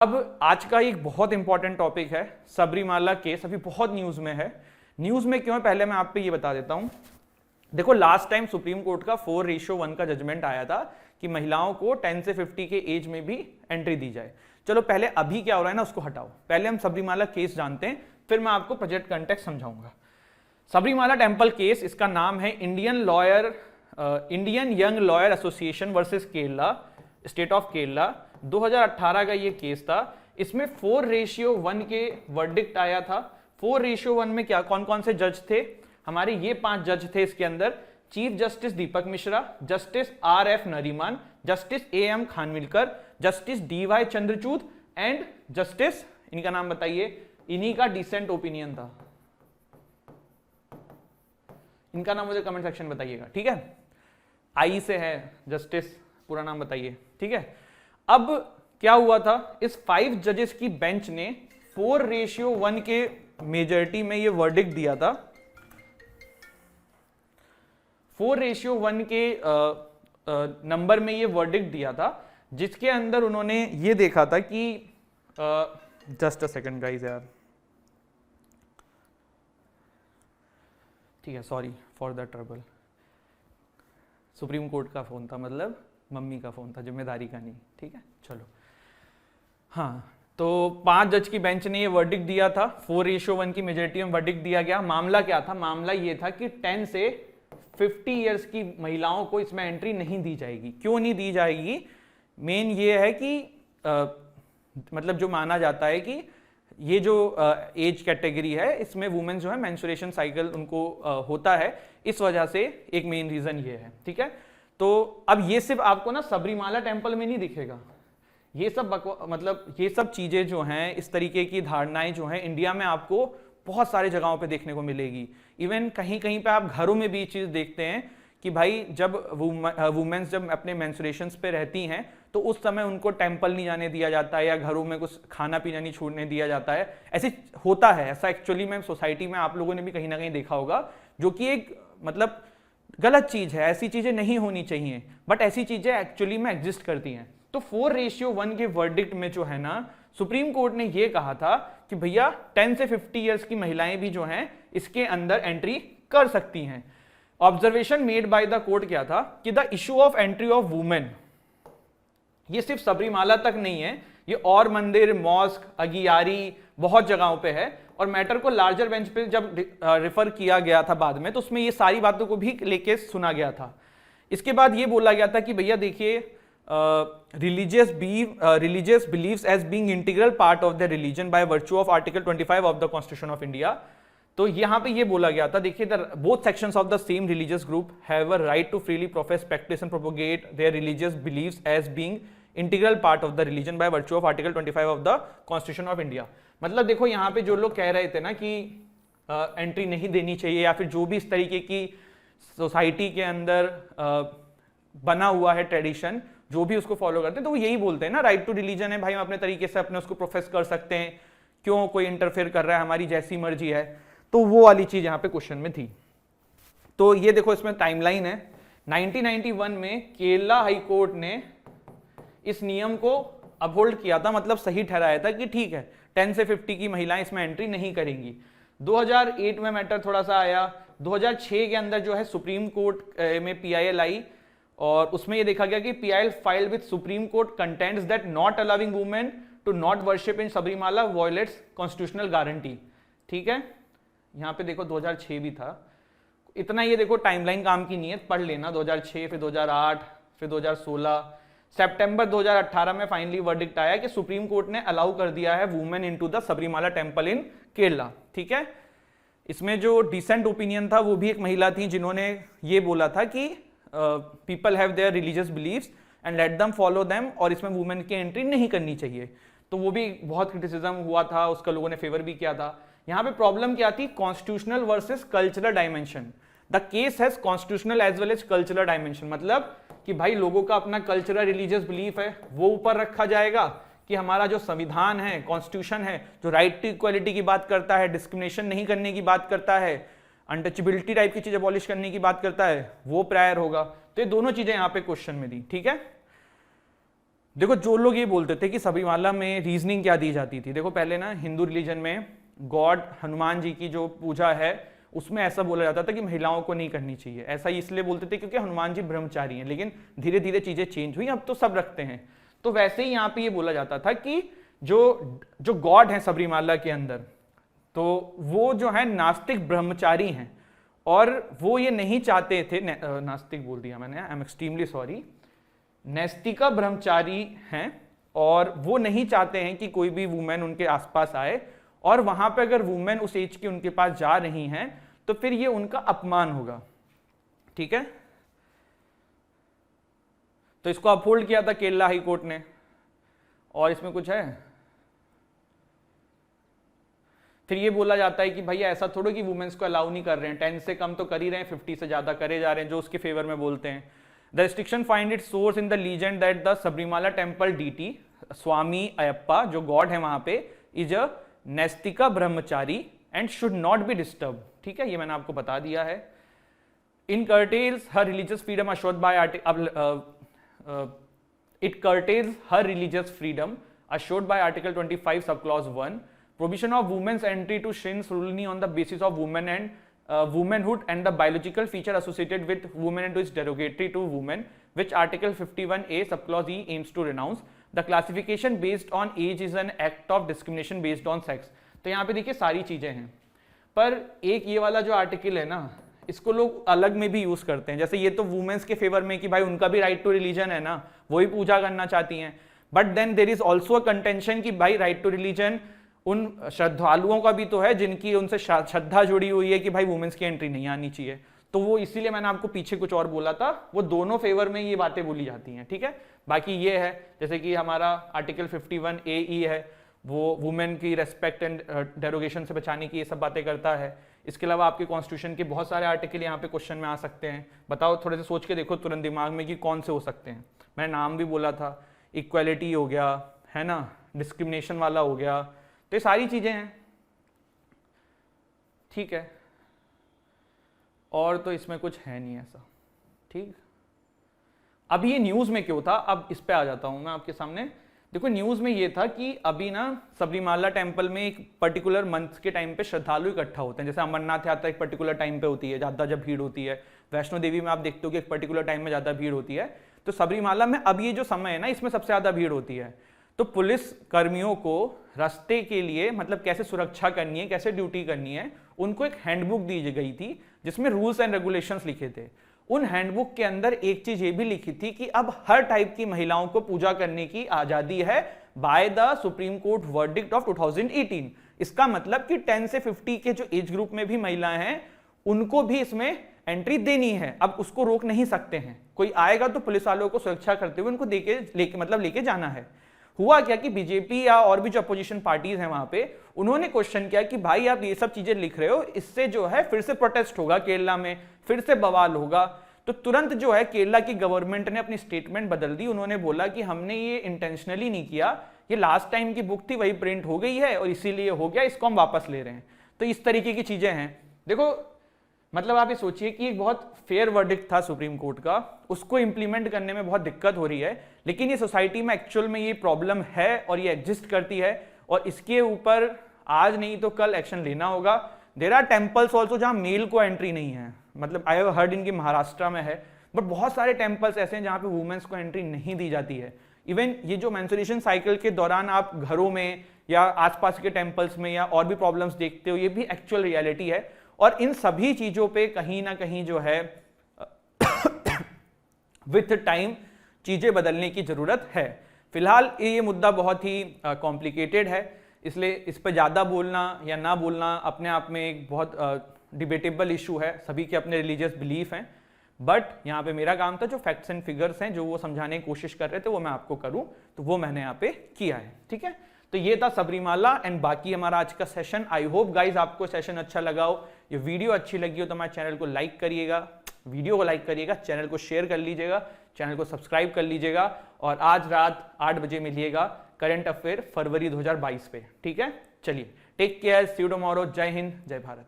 अब आज का एक बहुत इंपॉर्टेंट टॉपिक है सबरीमाला केस। अभी बहुत न्यूज में है। न्यूज में क्यों है पहले मैं आप पे ये बता देता हूं। देखो लास्ट टाइम सुप्रीम कोर्ट का 4:1 का जजमेंट आया था कि महिलाओं को 10 से 50 के एज में भी एंट्री दी जाए। चलो पहले अभी क्या हो रहा है ना उसको हटाओ, पहले हम सबरीमाला केस जानते हैं, फिर मैं आपको प्रोजेक्ट कंटेक्स्ट समझाऊंगा। सबरीमाला टेम्पल केस, इसका नाम है Indian young lawyer association versus Kerala, state of Kerala. 2018 का ये केस था। इसमें 4:1 के वर्डिक्ट आया था। 4:1 में क्या कौन कौन से जज थे? हमारे ये 5 जज थे इसके अंदर। Chief justice Deepak Mishra, justice RF Nariman, justice AM Khanwilkar, justice DY Chandrachud and justice, इनका नाम बताइए, इन्हीं का डिसेंट ओपिनियन था। इनका नाम मुझे कमेंट सेक्शन में बताइएगा, ठीक है। आई से है जस्टिस, पूरा नाम बताइए, ठीक है। अब क्या हुआ था, इस 5 जजेस की बेंच ने 4:1 के मेजॉरिटी में ये वर्डिक्ट दिया था। 4:1 के नंबर में ये वर्डिक्ट दिया था, जिसके अंदर उन्होंने ये देखा था कि जस्ट अ सेकंड गाइस यार, ठीक है, sorry for the trouble. Supreme court का फोन था, मतलब मम्मी का फोन था, जिम्मेदारी का नहीं, ठीक है। चलो हाँ, तो 5 जज की बेंच ने ये वर्डिक्ट दिया था। 4:1 की मेजॉरिटी में वर्डिक्ट दिया गया। मामला क्या था? मामला ये था कि 10 से 50 ईयर्स की महिलाओं को इसमें एंट्री नहीं दी जाएगी। क्यों नहीं दी जाएगी? मेन ये है कि मतलब जो माना जाता है कि ये जो एज कैटेगरी है, इसमें वुमेन जो है मेंस्ट्रुएशन साइकिल उनको होता है, इस वजह से एक मेन रीजन ये है, ठीक है। तो अब ये सिर्फ आपको ना सबरीमाला टेम्पल में नहीं दिखेगा। ये सब मतलब ये सब चीजें जो हैं, इस तरीके की धारणाएं जो हैं, इंडिया में आपको बहुत सारे जगहों पे देखने को मिलेगी। इवन कहीं कहीं पे आप घरों में भी ये चीज देखते हैं कि भाई जब वुमेन्स जब अपने मेंस्ट्रुएशंस पे रहती हैं तो उस समय उनको टेम्पल नहीं जाने दिया जाता है, या घरों में कुछ खाना पीना नहीं छोड़ने दिया जाता है। ऐसे होता है, ऐसा एक्चुअली में सोसाइटी में आप लोगों ने भी कहीं ना कहीं देखा होगा, जो कि एक मतलब गलत चीज है। ऐसी चीजें नहीं होनी चाहिए, बट ऐसी चीजें एक्चुअली में एग्जिस्ट करती हैं। तो 4:1 के वर्डिक्ट में जो है ना, सुप्रीम कोर्ट ने ये कहा था कि भैया 10 से 50 ईयर्स की महिलाएं भी जो हैं इसके अंदर एंट्री कर सकती हैं। Observation made by the court क्या था कि the issue of entry of women, ये सिर्फ सबरीमाला तक नहीं है, ये और मंदिर, मॉस्क, अगियारी, बहुत जगहों पे है। और मैटर को लार्जर बेंच पे जब रेफर किया गया था बाद में, तो उसमें ये सारी बातों को भी लेके सुना गया था। इसके बाद ये बोला गया था कि भैया देखिए, religious beliefs as being integral part of the religion by virtue of article 25 of the constitution of India. तो यहां पे ये बोला गया था, देखिए, both sections of the same religious group have a right to freely profess, practice and propagate their religious beliefs as being integral part of the religion by virtue of article 25 of the constitution of India. मतलब देखो यहाँ पे जो लोग कह रहे थे ना कि एंट्री नहीं देनी चाहिए, या फिर जो भी इस तरीके की सोसाइटी के अंदर बना हुआ है ट्रेडिशन, जो भी उसको फॉलो करते हैं, तो वो यही बोलते हैं ना, राइट टू रिलीजन है भाई, हम अपने तरीके से अपने उसको प्रोफेस कर सकते हैं, क्यों कोई इंटरफेयर कर रहा है, हमारी जैसी मर्जी है। तो वो वाली चीज यहाँ पे क्वेश्चन में थी। तो ये देखो इसमें टाइमलाइन है। 1991 में केरला हाई कोर्ट ने इस नियम को अपहोल्ड किया था, मतलब सही ठहराया था कि ठीक है 10 से 50 की महिलाएं इसमें एंट्री नहीं करेंगी। 2008 में मैटर थोड़ा सा आया। 2006 के अंदर जो है सुप्रीम कोर्ट में PIL आई, और उसमें ये देखा गया कि PIL filed with Supreme Court contends that not allowing women to not worship in Sabarimala violates constitutional guarantee, ठीक है। यहाँ पे देखो 2006 भी था। इतना ये देखो टाइमलाइन काम की नहीं है, पढ़ लेना। 2006, फिर 2008, फिर 2016, सितंबर 2018 में फाइनली वर्डिक्ट आया कि सुप्रीम कोर्ट ने अलाउ कर दिया है women into the Sabarimala temple in Kerala, ठीक है। इसमें जो डिसेंट ओपिनियन था वो भी एक महिला थी, जिन्होंने ये बोला था कि people have their religious beliefs and let them follow them, और इसमें वुमेन की एंट्री नहीं करनी चाहिए। तो वो भी बहुत क्रिटिसिज्म हुआ था, उसका लोगों ने फेवर भी किया था। यहाँ पे प्रॉब्लम क्या थी? Constitutional versus cultural dimension. The case has constitutional as well as cultural dimension, मतलब कि भाई लोगों का अपना कल्चरल रिलीजियस बिलीफ है, वो ऊपर रखा जाएगा, कि हमारा जो संविधान है, कॉन्स्टिट्यूशन है, जो राइट टू इक्वालिटी की बात करता है, डिस्क्रिमिनेशन नहीं करने की बात करता है, अनटचेबिलिटी टाइप की चीज अबॉलिश करने की बात करता है, वो प्रायर होगा। तो ये दोनों चीजें यहाँ पे क्वेश्चन में दी, ठीक है। देखो जो लोग ये बोलते थे कि सबरीमाला में रीजनिंग क्या दी जाती थी, देखो पहले ना हिंदू रिलीजन में गॉड हनुमान जी की जो पूजा है उसमें ऐसा बोला जाता था कि महिलाओं को नहीं करनी चाहिए। ऐसा इसलिए बोलते थे क्योंकि हनुमान जी ब्रह्मचारी हैं, लेकिन धीरे धीरे चीजें चेंज हुई, अब तो सब रखते हैं। तो वैसे ही यहाँ पे ये बोला जाता था कि जो गॉड है सबरीमाला के अंदर, तो वो जो है नास्तिक ब्रह्मचारी हैं, और वो ये नहीं चाहते थे, नास्तिक बोल दिया मैंने, आई एम एक्सट्रीमली सॉरी, नैस्तिका ब्रह्मचारी हैं, और वो नहीं चाहते हैं कि कोई भी वुमेन उनके आसपास आए, और वहां पे अगर वुमेन उस एज की उनके पास जा रही हैं तो फिर ये उनका अपमान होगा। ठीक है, तो इसको अपहोल्ड किया था केरला हाई कोर्ट ने। और इसमें कुछ है, फिर ये बोला जाता है कि भैया ऐसा थोड़ा कि वुमेन्स को अलाउ नहीं कर रहे हैं, 10 से कम तो कर ही रहे हैं, 50 से ज्यादा करे जा रहे हैं, जो उसके फेवर में बोलते हैं। The restriction find it source in the legend that the Sabarimala temple deity Swami Ayyappa, जो गॉड है वहां पे, is a naishtika brahmachari and should not be disturb. ठीक है, ये मैंने आपको बता दिया है। इन curtails her religious freedom assured by it curtails her religious freedom assured by Article 25 subclause 1, prohibition of women's entry to shrines solely on the basis of women and womanhood and the biological feature associated with women and is derogatory to women, which Article 51A subclause E aims to renounce. The classification based on age is an act of discrimination based on sex. तो यहाँ पे देखिए सारी चीजें हैं, पर एक ये वाला जो आर्टिकल है ना, इसको लोग अलग में भी यूज करते हैं। जैसे ये तो वुमेन्स के फेवर में कि भाई उनका भी राइट टू रिलीजन है ना, वही पूजा करना चाहती हैं, but then there is also a contention कि भाई राइट टू रिलीजन उन श्रद्धालुओं का भी तो है जिनकी उनसे श्रद्धा जुड़ी हुई है कि भाई वुमेन्स की एंट्री नहीं आनी चाहिए। तो वो इसीलिए मैंने आपको पीछे कुछ और बोला था, वो दोनों फेवर में ये बातें बोली जाती हैं। ठीक है, बाकी ये है जैसे कि हमारा आर्टिकल 51AE है, वो वुमेन की रेस्पेक्ट एंड डेरोगेशन से बचाने की ये सब बातें करता है। इसके अलावा आपके कॉन्स्टिट्यूशन के बहुत सारे आर्टिकल यहाँ पे क्वेश्चन में आ सकते हैं। बताओ, थोड़े से सोच के देखो तुरंत दिमाग में कि कौन से हो सकते हैं। मैंने नाम भी बोला था, इक्वालिटी हो गया है ना, डिस्क्रिमिनेशन वाला हो गया, तो ये सारी चीजें हैं। ठीक है, और तो इसमें कुछ है नहीं ऐसा। ठीक, अब ये न्यूज में क्यों था, अब इस पे आ जाता हूं मैं आपके सामने। देखो न्यूज में ये था कि अभी ना सबरीमाला टेम्पल में एक पर्टिकुलर मंथ के टाइम पे श्रद्धालु इकट्ठा होते हैं। जैसे अमरनाथ यात्रा एक पर्टिकुलर टाइम पे होती है, ज्यादा जब भीड़ होती है, वैष्णो देवी में आप देखते हो कि एक पर्टिकुलर टाइम में ज्यादा भीड़ होती है, तो सबरीमाला में अब ये जो समय है ना, इसमें सबसे ज्यादा भीड़ होती है। तो पुलिस कर्मियों को रास्ते के लिए मतलब कैसे सुरक्षा करनी है, कैसे ड्यूटी करनी है, उनको एक हैंडबुक दी गई थी जिसमें रूल्स एंड रेगुलेशंस लिखे थे। उन हैंडबुक के अंदर एक चीज ये भी लिखी थी कि अब हर टाइप की महिलाओं को पूजा करने की आजादी है by the supreme court verdict of 2018। इसका मतलब कि 10 से 50 के जो एज ग्रुप में भी महिलाएं हैं उनको भी इसमें एंट्री देनी है। अब उसको रोक नहीं सकते हैं, कोई आएगा तो पुलिस वालों को सुरक्षा करते हुए उनको लेके जाना है। हुआ क्या कि बीजेपी या और भी जो अपोजिशन पार्टीज हैं वहां पे, उन्होंने क्वेश्चन किया कि भाई आप ये सब चीजें लिख रहे हो, इससे जो है फिर से प्रोटेस्ट होगा केरला में, फिर से बवाल होगा। तो तुरंत जो है केरला की गवर्नमेंट ने अपनी स्टेटमेंट बदल दी। उन्होंने बोला कि हमने ये इंटेंशनली नहीं किया, ये लास्ट टाइम की बुक थी वही प्रिंट हो गई है और इसीलिए हो गया, इसको हम वापस ले रहे हैं। तो इस तरीके की चीजें हैं। देखो मतलब आप ये सोचिए कि एक बहुत फेयर वर्डिक्ट था सुप्रीम कोर्ट का, उसको इंप्लीमेंट करने में बहुत दिक्कत हो रही है, लेकिन ये सोसाइटी में एक्चुअल में ये प्रॉब्लम है और ये एग्जिस्ट करती है और इसके ऊपर आज नहीं तो कल एक्शन लेना होगा। देयर आर टेम्पल्स ऑल्सो जहां मेल को एंट्री नहीं है, मतलब आई हैव हर्ड इनकी महाराष्ट्र में है, बट बहुत सारे टेम्पल्स ऐसे हैं जहां पे वुमेन्स को एंट्री नहीं दी जाती है। इवन ये जो मेंस्ट्रुएशन साइकिल के दौरान आप घरों में या आसपास के टेम्पल्स में या और भी प्रॉब्लम्स देखते हो, ये भी एक्चुअल रियलिटी है। और इन सभी चीजों पे कहीं ना कहीं जो है विथ टाइम चीजें बदलने की जरूरत है। फिलहाल ये मुद्दा बहुत ही कॉम्प्लिकेटेड है, इसलिए इस पर ज्यादा बोलना या ना बोलना अपने आप में एक बहुत डिबेटेबल इशू है। सभी के अपने रिलीजियस बिलीफ हैं, बट यहाँ पे मेरा काम था जो फैक्ट्स एंड फिगर्स हैं जो वो समझाने की कोशिश कर रहे थे वो मैं आपको करूं, तो वो मैंने यहाँ पे किया है। ठीक है, तो ये था सबरीमाला एंड बाकी हमारा आज का सेशन। आई होप गाइज आपको सेशन अच्छा लगा हो, ये वीडियो अच्छी लगी हो तो हमारे चैनल को लाइक करिएगा, वीडियो को लाइक करिएगा, चैनल को शेयर कर लीजिएगा, चैनल को सब्सक्राइब कर लीजिएगा और आज रात 8 बजे मिलिएगा करंट अफेयर फरवरी 2022 पे। ठीक है, चलिए take care, see you tomorrow, जय हिंद, जय भारत।